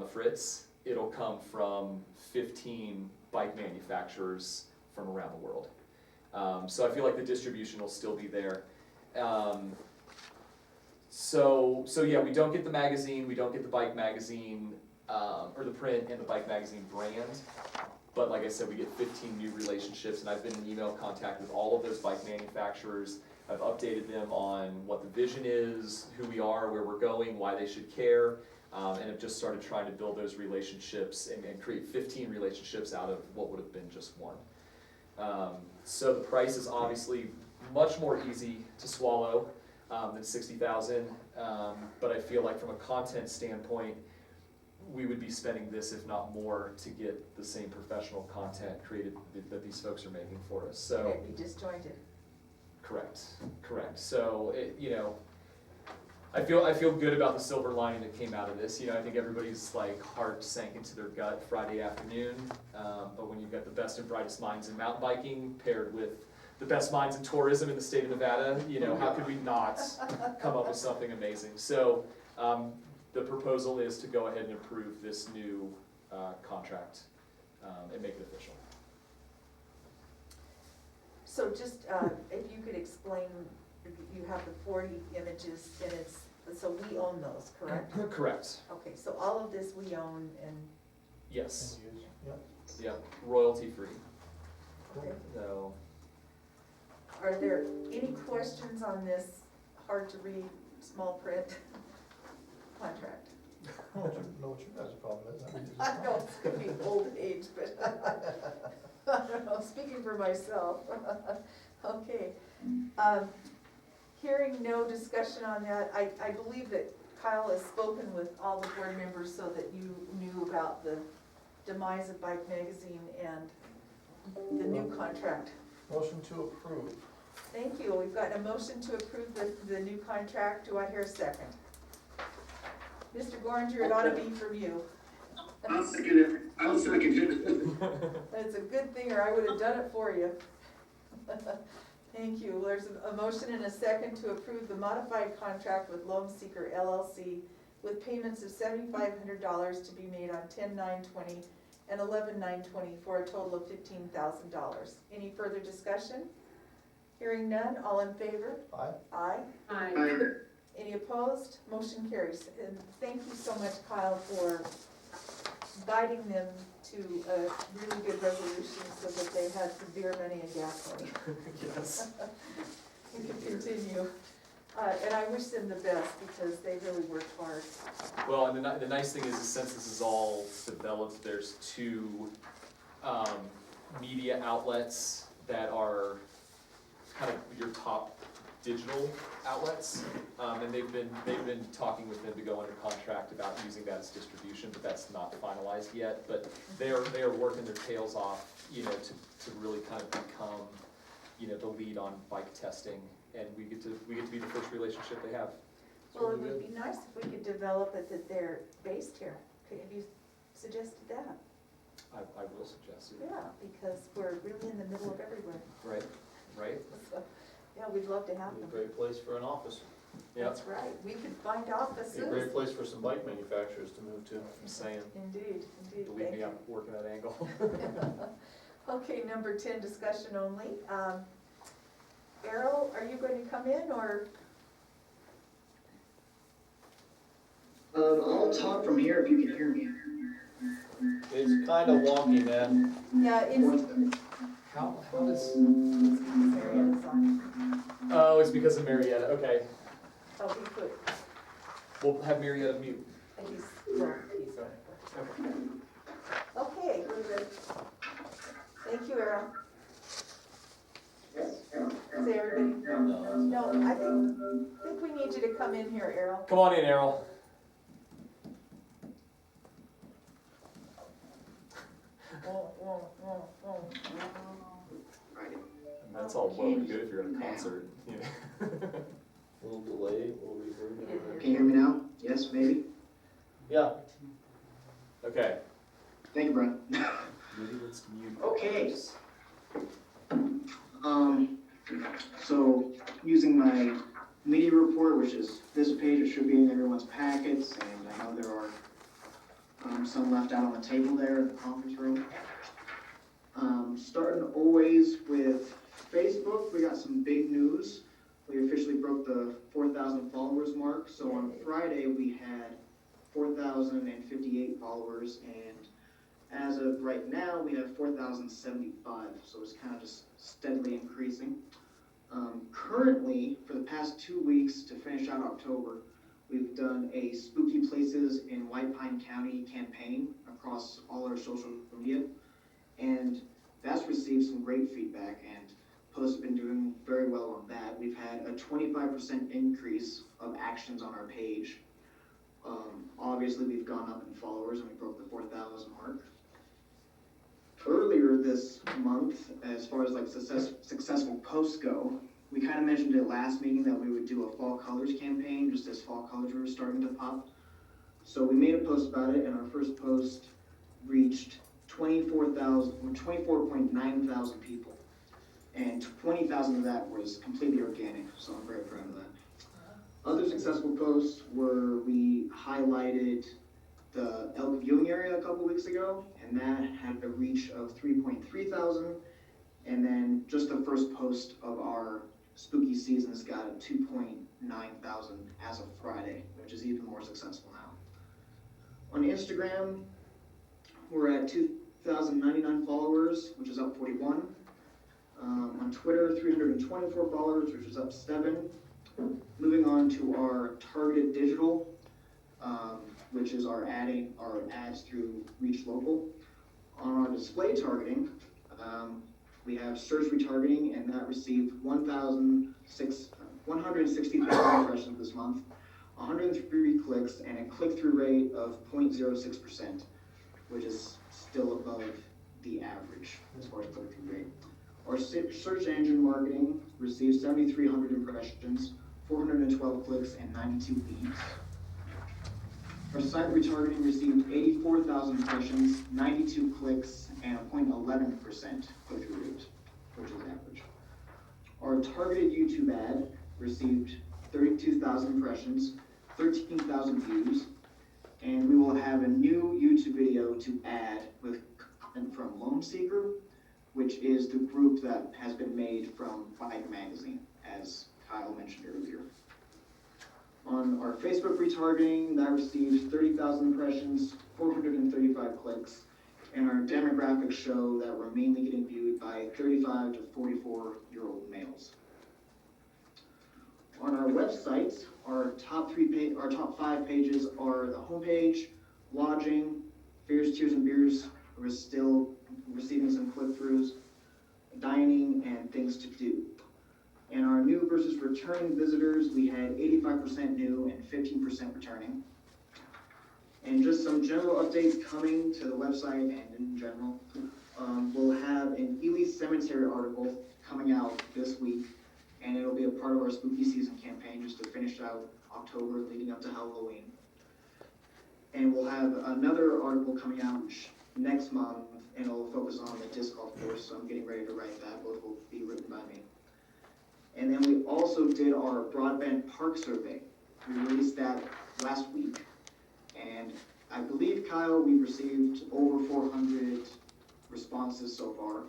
Fritz, it'll come from 15 bike manufacturers from around the world. So I feel like the distribution will still be there. So yeah, we don't get the magazine, we don't get the bike magazine, or the print and the bike magazine brand. But like I said, we get 15 new relationships, and I've been in email contact with all of those bike manufacturers. I've updated them on what the vision is, who we are, where we're going, why they should care, and have just started trying to build those relationships and create 15 relationships out of what would have been just one. So the price is obviously much more easy to swallow than 60,000, but I feel like from a content standpoint, we would be spending this, if not more, to get the same professional content created that these folks are making for us. So It'd be disjointed. correct. So I feel good about the silver lining that came out of this. I think everybody's like heart sank into their gut Friday afternoon. But when you've got the best and brightest minds in mountain biking paired with the best minds in tourism in the state of Nevada, how could we not come up with something amazing? So the proposal is to go ahead and approve this new contract and make it official. So just, if you could explain, you have the 40 images and so we own those, correct? Correct. Okay, so all of this we own and, Yes. And use, yep. Yeah. Royalty free. okay. So Are there any questions on this hard to read, small print contract? I don't know what your guys' problem is. mean, it's I fine. know it's gonna be old age, but I don't know, speaking for myself. Okay. Hearing no discussion on that, I believe that Kyle has spoken with all the board members so that you knew about the demise of Bike Magazine and the new contract. Motion to approve. Thank you. We've got a motion to approve the new contract. Do I hear a second? Mr. Goringer, it ought to be from you. I'll second it. I'll second it. It's a good thing, or I would have done it for you. Thank you. There's a motion and a second to approve the modified contract with Loan Seeker LLC with payments of $7,500 to be made on 10/9/20 and 11/9/20 for a total of $15,000. Any further discussion? Hearing none, all in favor? Aye. Aye. Aye. Any opposed? Motion carries. And thank you so much, Kyle, for guiding them to a really good resolution so that they had some beer money and gas money. yes. We can continue. And I wish them the best because they really worked hard. Well, and the nice thing is, since this is all developed, there's two media outlets that are kind of your top digital outlets, and they've been talking with them to go under contract about using that as distribution, but that's not finalized yet. But they are working their tails off, to really kind of become, the lead on bike testing, and we get to be the first relationship they have. Well, it would be nice if we could develop it that they're based here. Have you suggested that? I will suggest it. Yeah, because we're really in the middle of everywhere. Right. So, yeah, we'd love to have Be a them. great place for an office. Yep. That's right. We could find Be a offices. great place for some bike manufacturers to move to. I'm saying. Indeed, Believe thank me, you. I'm working that angle. Okay, number 10, discussion only. Errol, are you going to come in or? I'll talk from here if you can hear me. It's kind of wonky, man. Yeah, it's. How does? Marietta's on. Oh, it's because of Marietta. Okay, Oh, he put, we'll have Marietta mute. he's. Okay, we're good. Thank you, Errol. Say everybody. No, I think we need you to come in here, Errol. Come on in, Errol. And that's all well and good if you're at a concert. A little delay, a little reverb. Can you hear me now? Yes, maybe? Yeah. Okay. Thank you, Brent. Maybe let's mute. Okay. So using my media report, which is this page, it should be in everyone's packets, and I know there are Some left out on the table there in the conference room. Starting always with Facebook, we got some big news. We officially broke the 4,000 followers mark. So on Friday, we had 4,058 followers, and as of right now, we have 4,075. So it's kind of just steadily increasing. Currently, for the past 2 weeks to finish out October, we've done a Spooky Places in White Pine County campaign across all our social media, and that's received some great feedback, and posts have been doing very well on that. We've had a 25% increase of actions on our page. Obviously, we've gone up in followers, and we broke the 4,000 mark. Earlier this month, as far as like successful posts go, we kind of mentioned it last meeting that we would do a fall colors campaign, just as fall colors were starting to pop. So we made a post about it, and our first post reached 24.9 thousand people. And 20,000 of that was completely organic, so I'm very proud of that. Other successful posts were we highlighted the elk viewing area a couple weeks ago, and that had a reach of 3.3 thousand. And then just the first post of our spooky seasons got a 2.9 thousand as of Friday, which is even more successful now. On Instagram, we're at 2,099 followers, which is up 41. On Twitter, 324 followers, which is up 7. Moving on to our targeted digital, which is our ads through Reach Local. On our display targeting, we have search retargeting, and that received 160,000 impressions this month, 103 clicks, and a click-through rate of 0.06%, which is still above the average as far as click-through rate. Our search engine marketing received 7,300 impressions, 412 clicks, and 92 leads. Our site retargeting received 84,000 impressions, 92 clicks, and a 0.11% click-through rate, which is average. Our targeted YouTube ad received 32,000 impressions, 13,000 views, and we will have a new YouTube video to add with content from Lone Seeker, which is the group that has been made from Bike Magazine, as Kyle mentioned earlier. On our Facebook retargeting, that received 30,000 impressions, 435 clicks, and our demographics show that we're mainly getting viewed by 35 to 44-year-old males. On our website, our top 5 pages are the homepage, lodging, Fears, Tears, and Beers. We're still receiving some click-throughs, dining, and things to do. And our new versus returning visitors, we had 85% new and 15% returning. And just some general updates coming to the website and in general. We'll have an Ely Cemetery article coming out this week, and it'll be a part of our spooky season campaign just to finish out October leading up to Halloween. And we'll have another article coming out next month, and it'll focus on the disc golf course, so I'm getting ready to write that. Both will be written by me. And then we also did our broadband park survey. We released that last week, and I believe, Kyle, we've received over 400 responses so far,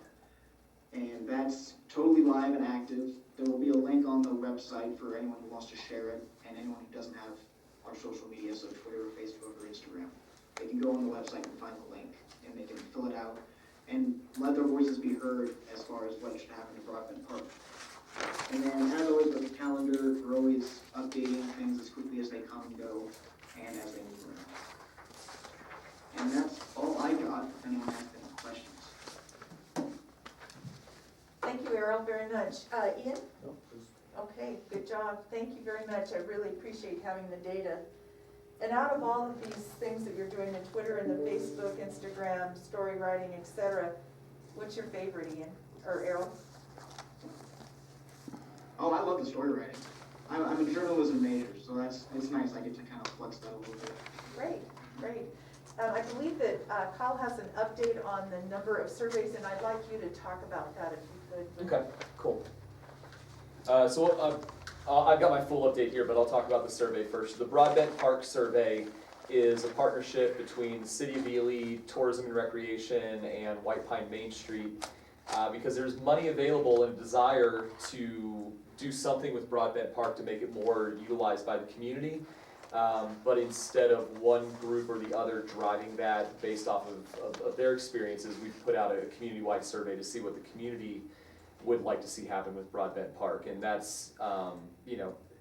and that's totally live and active. There will be a link on the website for anyone who wants to share it, and anyone who doesn't have our social media, so Twitter, Facebook, or Instagram. They can go on the website and find the link, and they can fill it out and let their voices be heard as far as what should happen to Broadband Park. And then, as always with the calendar, we're always updating things as quickly as they come and go, and as they move around. And that's all I got, if anyone has any questions. Thank you, Errol, very much. Ian? No, just- Okay, good job. Thank you very much. I really appreciate having the data. And out of all of these things that you're doing, the Twitter and the Facebook, Instagram, story writing, etc., what's your favorite, Ian, or Errol? Oh, I love the story writing. I'm a journalism major, so it's nice. I get to kind of flex that a little bit. Great, great. I believe that Kyle has an update on the number of surveys, and I'd like you to talk about that if you could. Okay, cool. I've got my full update here, but I'll talk about the survey first. The Broadbent Park survey is a partnership between the City of Ely, Tourism and Recreation, and White Pine Main Street. Because there's money available and a desire to do something with Broadbent Park to make it more utilized by the community. But instead of one group or the other driving that based off of their experiences, we've put out a community-wide survey to see what the community would like to see happen with Broadbent Park. And that's,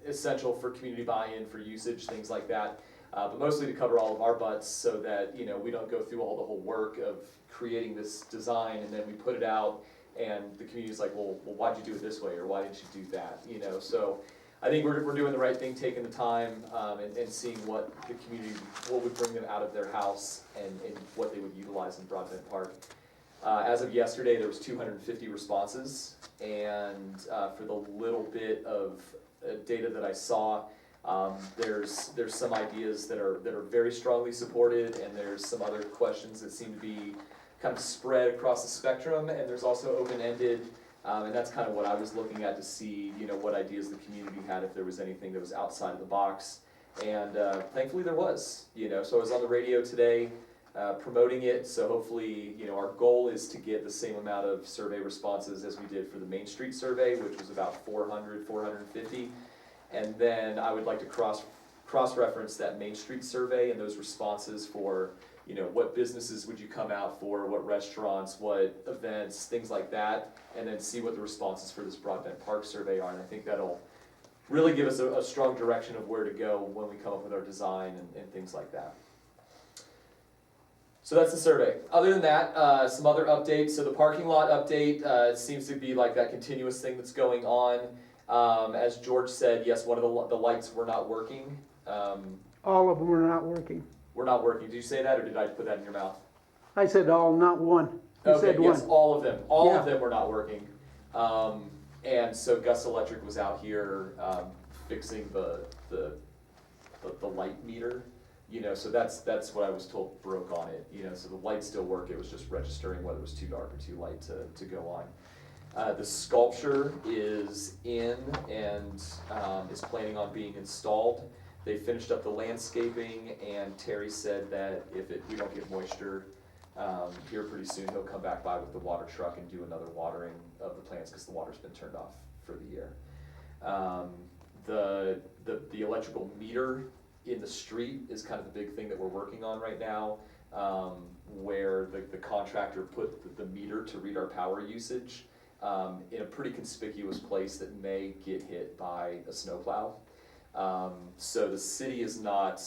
essential for community buy-in, for usage, things like that. But mostly to cover all of our butts so that, we don't go through all the whole work of creating this design and then we put it out and the community's like, well, why'd you do it this way, or why didn't you do that, So I think we're doing the right thing, taking the time, and seeing what the community, what would bring them out of their house and what they would utilize in Broadbent Park. As of yesterday, there was 250 responses, and for the little bit of data that I saw, there's some ideas that are very strongly supported, and there's some other questions that seem to be kind of spread across the spectrum, and there's also open-ended, and that's kind of what I was looking at to see, what ideas the community had, if there was anything that was outside of the box. And thankfully there was, so I was on the radio today promoting it, so hopefully, our goal is to get the same amount of survey responses as we did for the Main Street survey, which was about 400, 450. And then I would like to cross-reference that Main Street survey and those responses for, what businesses would you come out for, what restaurants, what events, things like that, and then see what the responses for this Broadbent Park survey are. And I think that'll really give us a strong direction of where to go when we come up with our design and things like that. So that's the survey. Other than that, some other updates. So the parking lot update, it seems to be like that continuous thing that's going on. As George said, yes, one of the lights were not working. All of them are not working. Were not working. Did you say that, or did I put that in your mouth? I said all, not one. You Okay, said yes, one. all of them. All Yeah. of them were not working. And so Gus Electric was out here fixing the light meter. So that's what I was told broke on it. So the lights still work. It was just registering whether it was too dark or too light to go on. The sculpture is in and is planning on being installed. They finished up the landscaping, and Terry said that if we don't get moisture here pretty soon, he'll come back by with the water truck and do another watering of the plants because the water's been turned off for the year. The electrical meter in the street is kind of the big thing that we're working on right now, where the contractor put the meter to read our power usage in a pretty conspicuous place that may get hit by a snowplow. So the city is not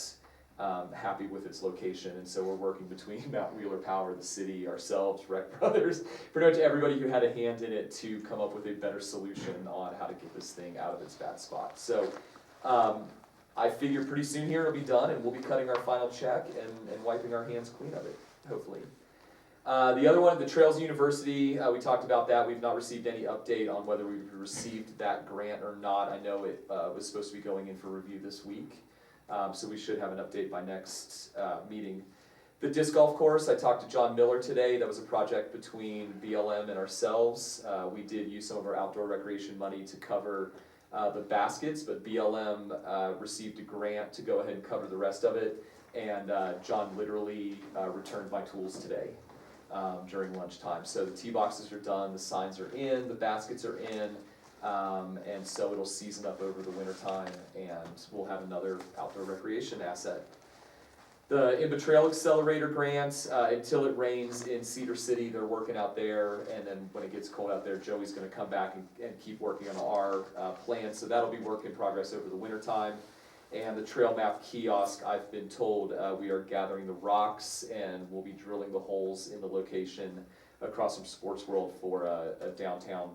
happy with its location, and so we're working between Mount Wheeler Power, the city, ourselves, Rec Brothers, pretty much everybody who had a hand in it to come up with a better solution on how to get this thing out of its bad spot. So I figure pretty soon here it'll be done, and we'll be cutting our final check and wiping our hands clean of it, hopefully. The other one, the Trails University, we talked about that. We've not received any update on whether we've received that grant or not. I know it was supposed to be going in for review this week, so we should have an update by next meeting. The disc golf course, I talked to John Miller today. That was a project between BLM and ourselves. We did use some of our outdoor recreation money to cover the baskets, but BLM received a grant to go ahead and cover the rest of it, and John literally returned my tools today. During lunchtime. So the tee boxes are done, the signs are in, the baskets are in, and so it'll season up over the winter time, and we'll have another outdoor recreation asset. The IMBA Trail Accelerator grant, until it rains in Cedar City, they're working out there, and then when it gets cold out there, Joey's gonna come back and keep working on our plan, so that'll be work in progress over the winter time. And the Trail Map kiosk, I've been told we are gathering the rocks and we'll be drilling the holes in the location across from Sports World for a downtown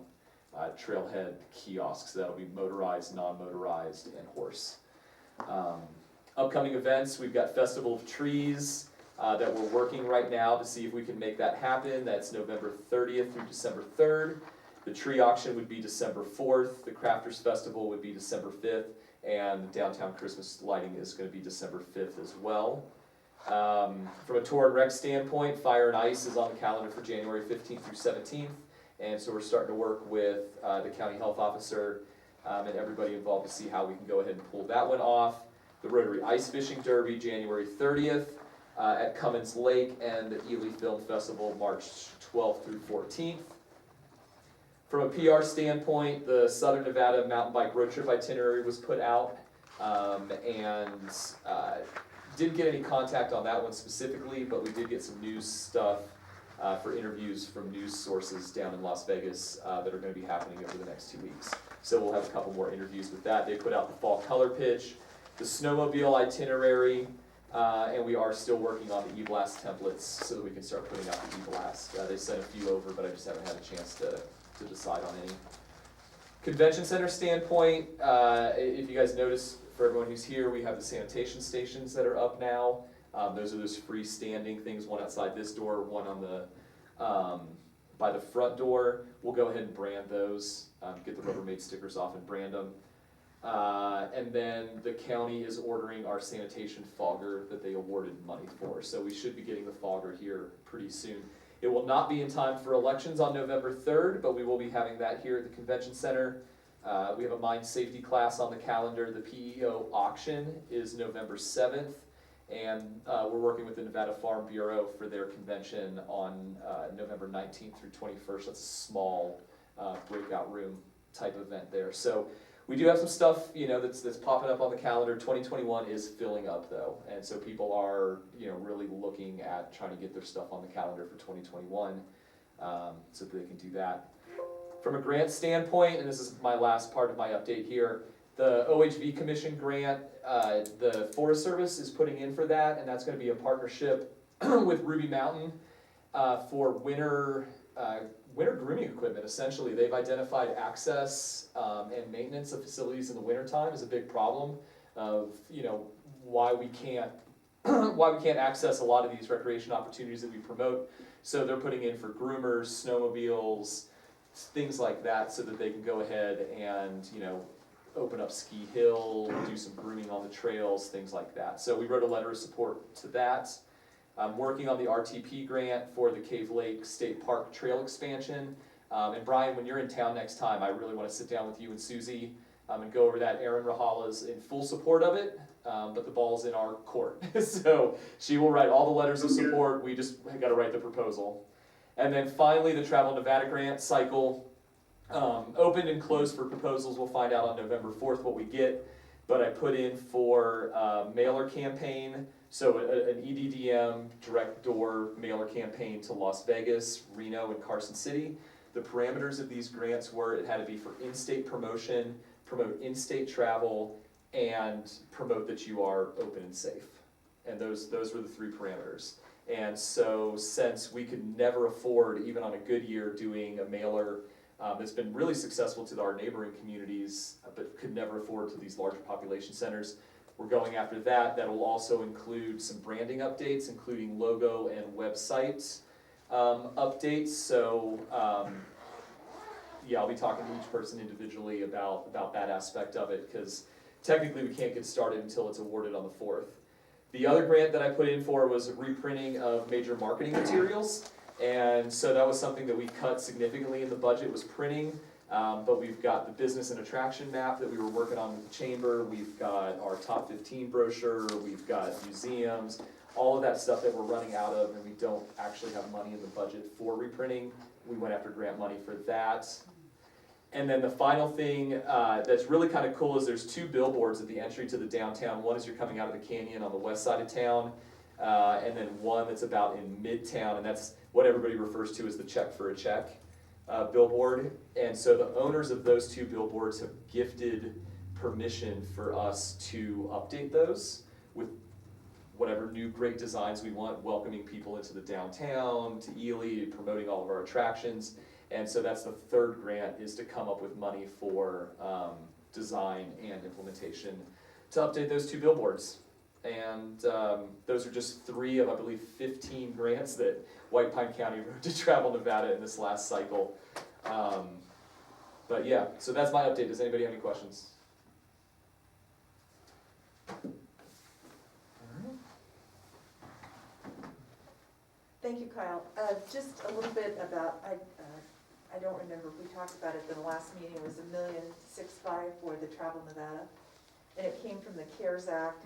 trailhead kiosk. So that'll be motorized, non-motorized, and horse. Upcoming events, we've got Festival of Trees that we're working right now to see if we can make that happen. That's November 30th through December 3rd. The tree auction would be December 4th. The Crafters Festival would be December 5th. And the downtown Christmas lighting is going to be December 5th as well. From a tour and rec standpoint, Fire and Ice is on the calendar for January 15th through 17th. And so we're starting to work with the county health officer and everybody involved to see how we can go ahead and pull that one off. the Rotary Ice Fishing Derby, January 30th, at Cummins Lake, and the Ely Film Festival, March 12th through 14th. From a PR standpoint, the Southern Nevada mountain bike road trip itinerary was put out, and didn't get any contact on that one specifically, but we did get some news stuff for interviews from news sources down in Las Vegas that are going to be happening over the next 2 weeks. So we'll have a couple more interviews with that. They put out the fall color pitch, the snowmobile itinerary, and we are still working on the e-blast templates so that we can start putting out the e-blast. They sent a few over, but I just haven't had a chance to decide on any. Convention center standpoint, if you guys notice, for everyone who's here, we have the sanitation stations that are up now. Those are those freestanding things, one outside this door, one on the by the front door. We'll go ahead and brand those, get the Rubbermaid stickers off and brand them. And then the county is ordering our sanitation fogger that they awarded money for. So we should be getting the fogger here pretty soon. It will not be in time for elections on November 3rd, but we will be having that here at the convention center. We have a mine safety class on the calendar. The PEO auction is November 7th. And we're working with the Nevada Farm Bureau for their convention on November 19th through 21st. That's a small breakout room type event there. So we do have some stuff, that's popping up on the calendar. 2021 is filling up though, and so people are, really looking at trying to get their stuff on the calendar for 2021, so that they can do that. From a grant standpoint, and this is my last part of my update here, the OHV Commission grant, the Forest Service is putting in for that, and that's going to be a partnership with Ruby Mountain for winter grooming equipment. Essentially, they've identified access and maintenance of facilities in the wintertime as a big problem of why we can't access a lot of these recreation opportunities that we promote. So they're putting in for groomers, snowmobiles, things like that, so that they can go ahead and open up Ski Hill, do some grooming on the trails, things like that. So we wrote a letter of support to that. I'm working on the RTP grant for the Cave Lake State Park trail expansion. And Brian, when you're in town next time, I really want to sit down with you and Susie and go over that. Erin Rahala's in full support of it, but the ball's in our court. So she will write all the letters of support. We just got to write the proposal. And then finally, the Travel Nevada grant cycle. Opened and closed for proposals. We'll find out on November 4th what we get, but I put in for mailer campaign, so an EDDM direct door mailer campaign to Las Vegas, Reno, and Carson City. The parameters of these grants were it had to be for in-state promotion, promote in-state travel, and promote that you are open and safe. And those were the three parameters. And so since we could never afford, even on a good year, doing a mailer that's been really successful to our neighboring communities, but could never afford to these larger population centers, we're going after that. That will also include some branding updates, including logo and website updates. So I'll be talking to each person individually about that aspect of it, because technically we can't get started until it's awarded on the 4th. The other grant that I put in for was reprinting of major marketing materials. And so that was something that we cut significantly in the budget, was printing, but we've got the business and attraction map that we were working on with the chamber, we've got our top 15 brochure, we've got museums, all of that stuff that we're running out of, and we don't actually have money in the budget for reprinting. We went after grant money for that. And then the final thing that's really kind of cool is there's 2 billboards at the entry to the downtown. One is you're coming out of the canyon on the west side of town, and then one that's about in Midtown, and that's what everybody refers to as the check for a check billboard. And so the owners of those 2 billboards have gifted permission for us to update those with whatever new great designs we want, welcoming people into the downtown, to Ely, promoting all of our attractions. And so that's the 3rd grant, is to come up with money for design and implementation to update those 2 billboards. And those are just 3 of, I believe, 15 grants that White Pine County wrote to Travel Nevada in this last cycle. But yeah, so that's my update. Does anybody have any questions? Thank you, Kyle. Just a little bit about, I don't remember if we talked about it in the last meeting, it was $1,650,000 for the Travel Nevada. and it came from the CARES Act,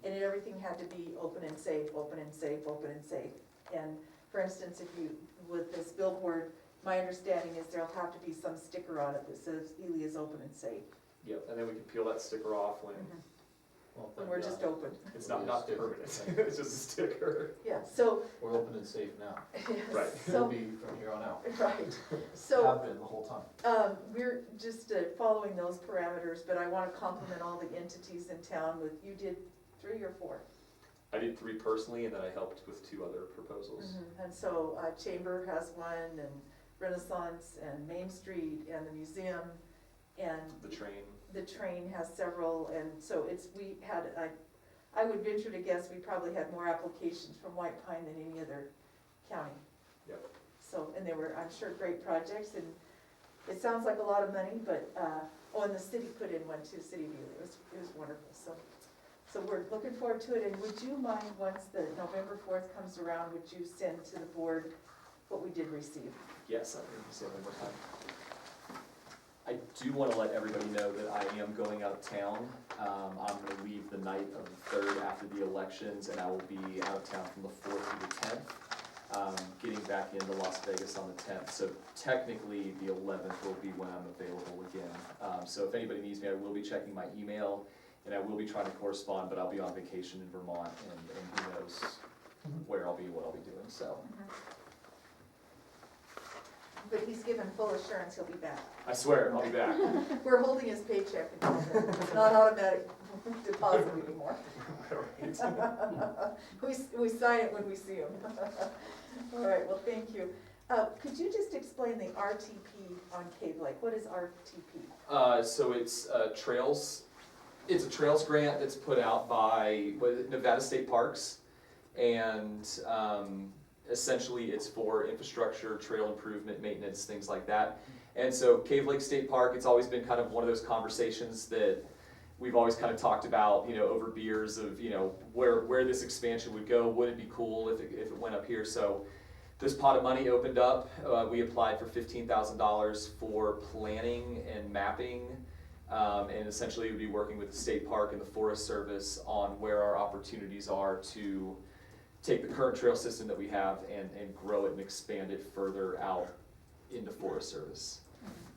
and everything had to be open and safe, open and safe, open and safe. And for instance, if you, with this billboard, my understanding is there'll have to be some sticker on it that says Ely is open and safe, Yep, and then we can peel that sticker off when Well, when thank we're God. just open. it's not permanent, it's just a sticker. Yeah, so, We're open and safe now. Right. We'll so, be from here on out. right, so. Have been the whole time. We're just following those parameters, but I wanna compliment all the entities in town with, you did 3 or 4? I did 3 personally, and then I helped with 2 other proposals. And so Chamber has one, and Renaissance, and Main Street, and the museum, and The train, the train has several, and so I would venture to guess we probably had more applications from White Pine than any other county. Yep. So, and they were, I'm sure, great projects, and it sounds like a lot of money, but, and the city put in one too, City View, it was wonderful, so. So we're looking forward to it, and would you mind, once the November 4th comes around, would you send to the board what we did receive? yes, I'm gonna say it one more time. I do wanna let everybody know that I am going out of town. I'm gonna leave the night of the 3rd after the elections, and I will be out of town from the 4th through the 10th. Getting back into Las Vegas on the 10th, so technically the 11th will be when I'm available again. So if anybody needs me, I will be checking my email, and I will be trying to correspond, but I'll be on vacation in Vermont, and who knows where I'll be, what I'll be doing, so. But he's given full assurance he'll be back. I swear, I'll be back. We're holding his paycheck, it's not automatic deposit anymore. We sign it when we see him. All right, well, thank you. Could you just explain the RTP on Cave Lake? What is RTP? So it's trails, it's a trails grant that's put out by Nevada State Parks. And essentially it's for infrastructure, trail improvement, maintenance, things like that. And so Cave Lake State Park, it's always been kind of one of those conversations that we've always kind of talked about, over beers of, where this expansion would go. Would it be cool if it went up here? So this pot of money opened up. We applied for $15,000 for planning and mapping. And essentially we'd be working with the state park and the Forest Service on where our opportunities are to take the current trail system that we have and grow it and expand it further out into Forest Service.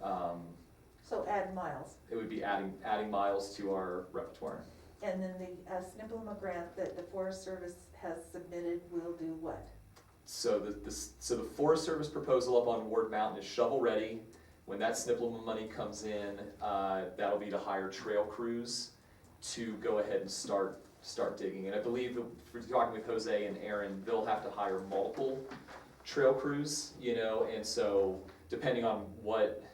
So add miles. It would be adding miles to our repertoire. And then the SNPLMA grant that the Forest Service has submitted will do what? So the Forest Service proposal up on Ward Mountain is shovel ready. When that SNPLMA money comes in, that'll be to hire trail crews to go ahead and start digging. And I believe if we're talking with Jose and Aaron, they'll have to hire multiple trail crews, and so depending on what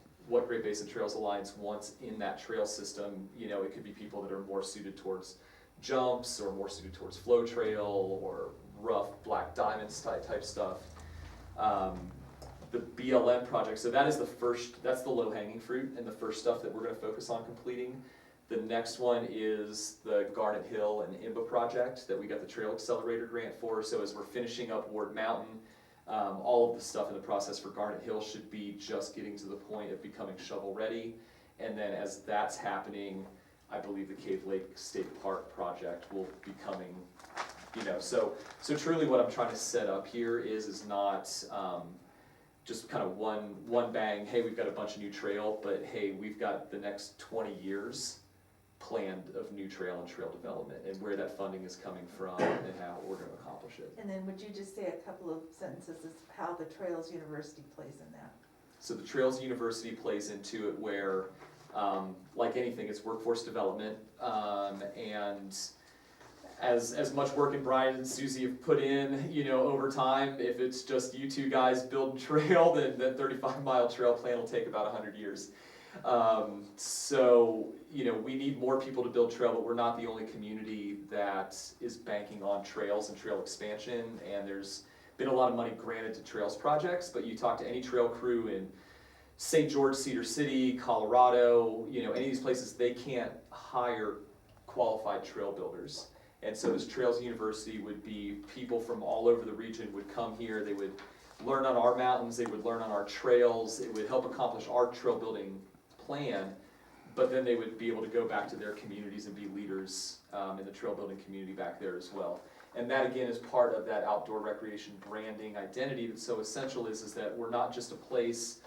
Great Basin Trails Alliance wants in that trail system, it could be people that are more suited towards jumps or more suited towards flow trail or rough black diamonds type stuff. The BLM project, so that's the low hanging fruit and the first stuff that we're gonna focus on completing. The next one is the Garnet Hill and IMBA project that we got the Trail Accelerator grant for. So as we're finishing up Ward Mountain, all of the stuff in the process for Garnet Hill should be just getting to the point of becoming shovel ready. And then as that's happening, I believe the Cave Lake State Park project will be coming, so truly what I'm trying to set up here is not just kind of one bang, hey, we've got a bunch of new trail, but hey, we've got the next 20 years planned of new trail and trail development and where that funding is coming from and how we're gonna accomplish it. And then would you just say a couple of sentences as how the Trails University plays in that? So the Trails University plays into it where, like anything, it's workforce development, and as much work as Brian and Susie have put in, over time, if it's just you two guys building trail, then that 35-mile trail plan will take about 100 years. So, we need more people to build trail, but we're not the only community that is banking on trails and trail expansion, and there's been a lot of money granted to trails projects, but you talk to any trail crew in St. George, Cedar City, Colorado, any of these places, they can't hire qualified trail builders. And so this Trails University would be people from all over the region would come here, they would learn on our mountains, they would learn on our trails, it would help accomplish our trail building plan, but then they would be able to go back to their communities and be leaders in the trail building community back there as well. And that again is part of that outdoor recreation branding identity that's so essential is that we're not just a place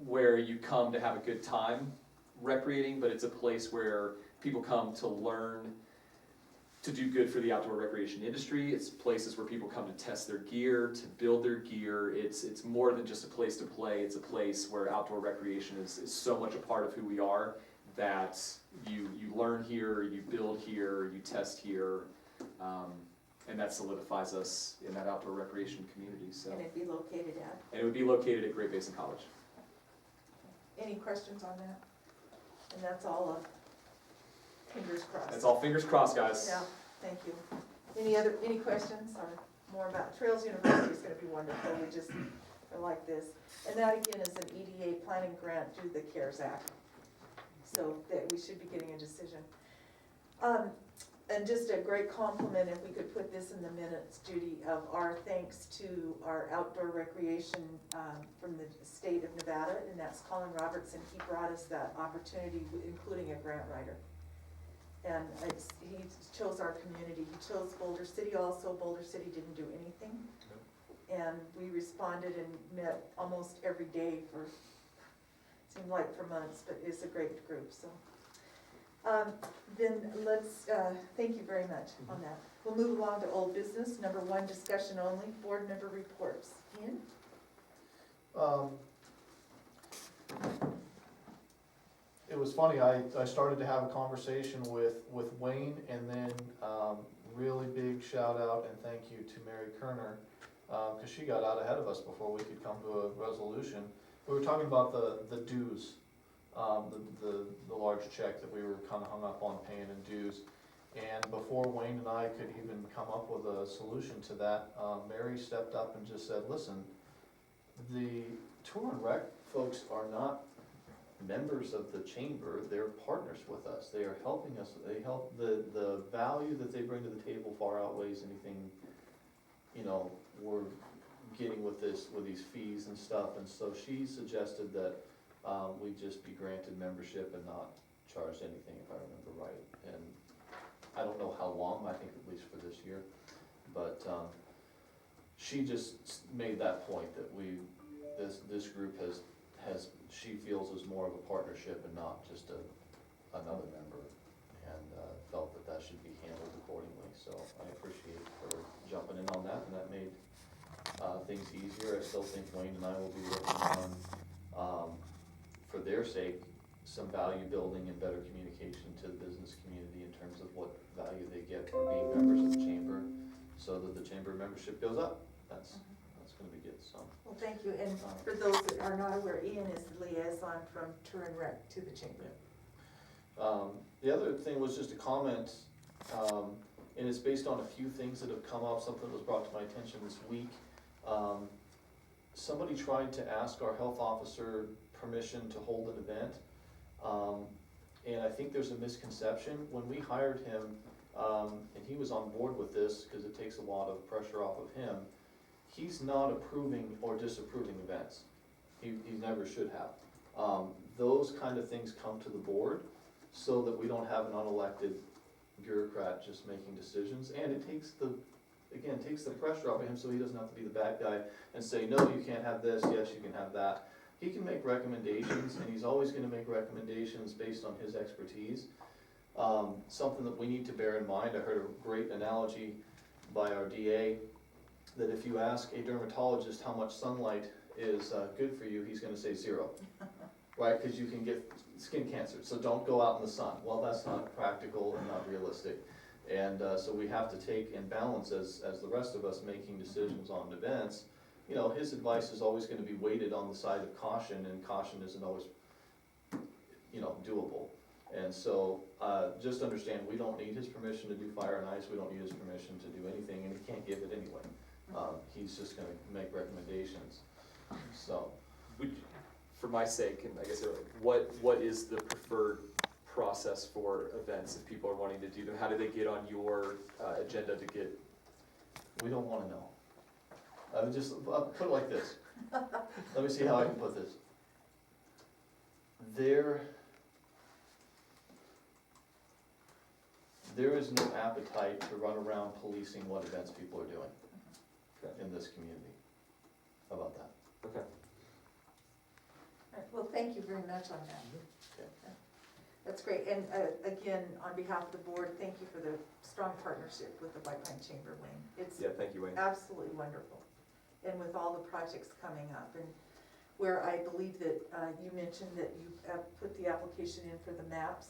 where you come to have a good time recreating, but it's a place where people come to learn to do good for the outdoor recreation industry. It's places where people come to test their gear, to build their gear. It's more than just a place to play. It's a place where outdoor recreation is so much a part of who we are that you learn here, you build here, you test here, and that solidifies us in that outdoor recreation community. So, And it'd be located at? and it would be located at Great Basin College. Any questions on that? And that's all of, fingers crossed. That's all fingers crossed, guys. Yeah, thank you. Any questions or more about, Trails University is gonna be wonderful, we just are like this. And that again is an EDA planning grant through the CARES Act. So that we should be getting a decision. And just a great compliment, if we could put this in the minutes, Judy, of our thanks to our outdoor recreation from the state of Nevada, and that's Colin Robertson. He brought us that opportunity, including a grant writer. And he chose our community. He chose Boulder City also. Boulder City didn't do anything. And we responded and met almost every day for, seemed like for months, but it's a great group, so. Then let's, thank you very much on that. We'll move along to old business. Number 1, discussion only, board member reports. Ian? It was funny, I started to have a conversation with Wayne, and then, really big shout out and thank you to Mary Kerner, cause she got out ahead of us before we could come to a resolution. We were talking about the dues, the large check that we were kinda hung up on paying in dues. And before Wayne and I could even come up with a solution to that, Mary stepped up and just said, listen, the Tour and Rec folks are not members of the chamber, they're partners with us, they are helping us, they help, the value that they bring to the table far outweighs anything, you know, we're getting with this, with these fees and stuff, and so she suggested that, we just be granted membership and not charged anything, if I remember right, and I don't know how long, I think at least for this year, but, she just made that point that this group has, she feels is more of a partnership and not just another member, and felt that should be handled accordingly, so I appreciate her jumping in on that, and that made things easier. I still think Wayne and I will be working on, for their sake, some value building and better communication to the business community in terms of what value they get from being members of the chamber, so that the chamber membership goes up. That's gonna be good, so. Well, thank you. And for those that are not aware, Ian is the liaison from Tour and Rec to the chamber. The other thing was just a comment, and it's based on a few things that have come up, something that was brought to my attention this week. Somebody tried to ask our health officer permission to hold an event, and I think there's a misconception. When we hired him, and he was on board with this, cause it takes a lot of pressure off of him, he's not approving or disapproving events. He never should have. Those kind of things come to the board so that we don't have an unelected bureaucrat just making decisions, and it takes the pressure off of him so he doesn't have to be the bad guy and say, no, you can't have this, yes, you can have that. He can make recommendations, and he's always gonna make recommendations based on his expertise. Something that we need to bear in mind, I heard a great analogy by our DA, that if you ask a dermatologist how much sunlight is good for you, he's gonna say 0, right? Because you can get skin cancer, so don't go out in the sun. Well, that's not practical and not realistic. And so we have to take in balance as the rest of us making decisions on events. You know, his advice is always gonna be weighted on the side of caution, and caution isn't always, you know, doable. And so, just understand, we don't need his permission to do fire and ice, we don't need his permission to do anything, and he can't give it anyway. He's just gonna make recommendations, so. For my sake, and I guess, what is the preferred process for events if people are wanting to do them? How do they get on your agenda to get? We don't wanna know. I would just, I'll put it like this. Let me see how I can put this. there is no appetite to run around policing what events people are doing Okay. in this community. How about that? Okay. All right, well, thank you very much on that. Okay. That's great, and again, on behalf of the board, thank you for the strong partnership with the White Pine Chamber, Wayne. It's Yeah, thank you, Wayne. absolutely wonderful, and with all the projects coming up, and where I believe that you mentioned that you put the application in for the maps.